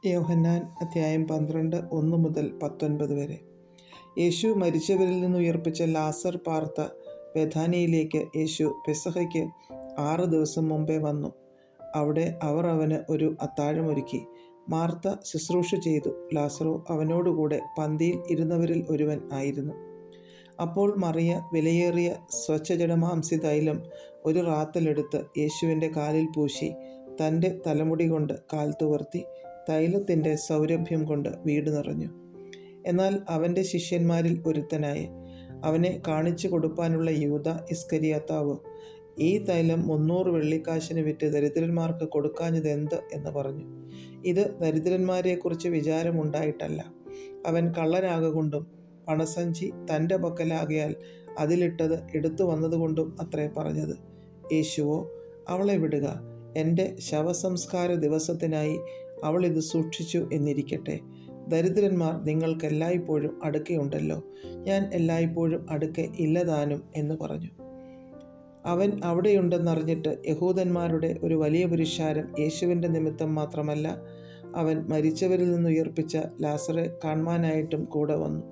യോഹന്നാൻ അധ്യായം 12 1 മുതൽ 19 വരെ. യേശു മരിച്ചവരിൽ നിന്ന് ഉയർപ്പിച്ച ലാസർ പാർത്ത ബെഥാനിയയിലേക്ക് യേശു പെസഹയ്ക്ക് 6 ദിവസം മുമ്പേ വന്നു. അവിടെ അവർ അവന് ഒരു അത്താഴമൊരുക്കി. മാർത്ത ശുശ്രൂഷ ചെയ്തു. ലാസറോ അവനോടുകൂടെ പന്തിയിൽ ഇരുന്നവരിൽ ഒരുവൻ ആയിരുന്നു. അപ്പോൾ മറിയ വിലയേറിയ സ്വച്ഛജടമാംസി തൈലം ഒരു റാത്തലെടുത്ത് യേശുവിൻ്റെ കാലിൽ പൂശി തൻ്റെ തലമുടി കൊണ്ട് കാൽ തുവർത്തി തൈലത്തിൻ്റെ സൗരഭ്യം കൊണ്ട് വീട് നിറഞ്ഞു. എന്നാൽ അവൻ്റെ ശിഷ്യന്മാരിൽ ഒരുത്തനായി അവനെ കാണിച്ചു കൊടുപ്പാനുള്ള യൂദാ ഇസ്കരിയോത്താവ്, ഈ തൈലം 300 വെള്ളിക്കാശിന് വിറ്റ് ദരിദ്രന്മാർക്ക് കൊടുക്കാഞ്ഞതെന്ത് എന്ന് പറഞ്ഞു. ഇത് ദരിദ്രന്മാരെക്കുറിച്ച് വിചാരമുണ്ടായിട്ടല്ല, അവൻ കള്ളനാകൊണ്ടും പണസഞ്ചി തൻ്റെ പക്കലാകയാൽ അതിലിട്ടത് എടുത്തു വന്നതുകൊണ്ടും അത്രേ പറഞ്ഞത്. യേശുവോ, അവളെ വിടുക, എൻ്റെ ശവസംസ്കാര ദിവസത്തിനായി അവൾ ഇത് സൂക്ഷിച്ചു എന്നിരിക്കട്ടെ. ദരിദ്രന്മാർ നിങ്ങൾക്ക് എല്ലായ്പ്പോഴും അടുക്കയുണ്ടല്ലോ, ഞാൻ എല്ലായ്പ്പോഴും അടുക്കെ ഇല്ലതാനും എന്ന് പറഞ്ഞു. അവൻ അവിടെയുണ്ടെന്നറിഞ്ഞിട്ട് യഹൂദന്മാരുടെ ഒരു വലിയ പുരുഷാരം യേശുവിൻ്റെ നിമിത്തം മാത്രമല്ല, അവൻ മരിച്ചവരിൽ നിന്ന് ഉയർപ്പിച്ച ലാസറെ കാണുവാനായിട്ടും കൂടെ വന്നു.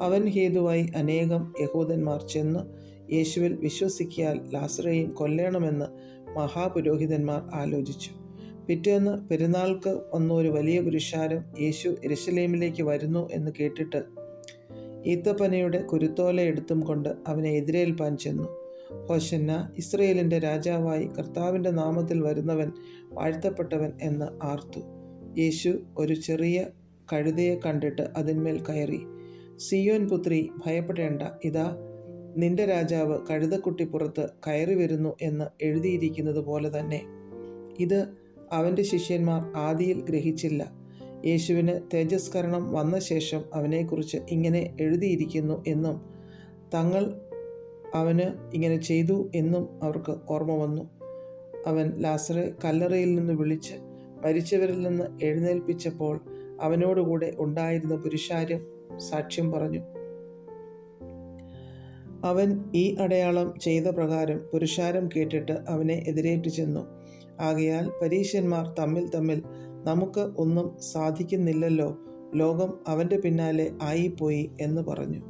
അവൻ ഹേതുവായി അനേകം യഹൂദന്മാർ ചെന്ന് യേശുവിൽ വിശ്വസിക്കിയാൽ ലാസറെയും കൊല്ലണമെന്ന് മഹാപുരോഹിതന്മാർ ആലോചിച്ചു. പിറ്റേന്ന് പെരുന്നാൾക്ക് വന്ന ഒരു വലിയ പുരുഷാരം യേശു യെരൂശലേമിലേക്ക് വരുന്നു എന്ന് കേട്ടിട്ട് ഈത്തപ്പനയുടെ കുരുത്തോല എടുത്തും കൊണ്ട് അവനെ എതിരേൽപ്പാൻ ചെന്നു. ഹോശന്ന, ഇസ്രയേലിൻ്റെ രാജാവായി കർത്താവിൻ്റെ നാമത്തിൽ വരുന്നവൻ വാഴ്ത്തപ്പെട്ടവൻ എന്ന് ആർത്തു. യേശു ഒരു ചെറിയ കഴുതയെ കണ്ടിട്ട് അതിന്മേൽ കയറി, സിയോൻ പുത്രി, ഭയപ്പെടേണ്ട, ഇതാ നിന്റെ രാജാവ് കഴുതക്കുട്ടിപ്പുറത്ത് കയറി വരുന്നു എന്ന് എഴുതിയിരിക്കുന്നത് പോലെ തന്നെ. ഇത് അവൻ്റെ ശിഷ്യന്മാർ ആദിയിൽ ഗ്രഹിച്ചില്ല. യേശുവിന് തേജസ്കരണം വന്ന ശേഷം അവനെക്കുറിച്ച് ഇങ്ങനെ എഴുതിയിരിക്കുന്നു എന്നും തങ്ങൾ അവന് ഇങ്ങനെ ചെയ്തു എന്നും അവർക്ക് ഓർമ്മ വന്നു. അവൻ ലാസറെ കല്ലറയിൽ നിന്ന് വിളിച്ച് മരിച്ചവരിൽ നിന്ന് എഴുന്നേൽപ്പിച്ചപ്പോൾ അവനോടുകൂടെ ഉണ്ടായിരുന്ന പുരുഷാരം സാക്ഷ്യം പറഞ്ഞു. അവൻ ഈ അടയാളം ചെയ്ത പ്രകാരം പുരുഷാരം കേട്ടിട്ട് അവനെ എതിരേറ്റു ചെന്നു. ആകയാൽ പരീശന്മാർ തമ്മിൽ നമുക്ക് ഒന്നും സാധിക്കുന്നില്ലല്ലോ, ലോകം അവൻ്റെ പിന്നാലെ ആയിപ്പോയി എന്ന് പറഞ്ഞു.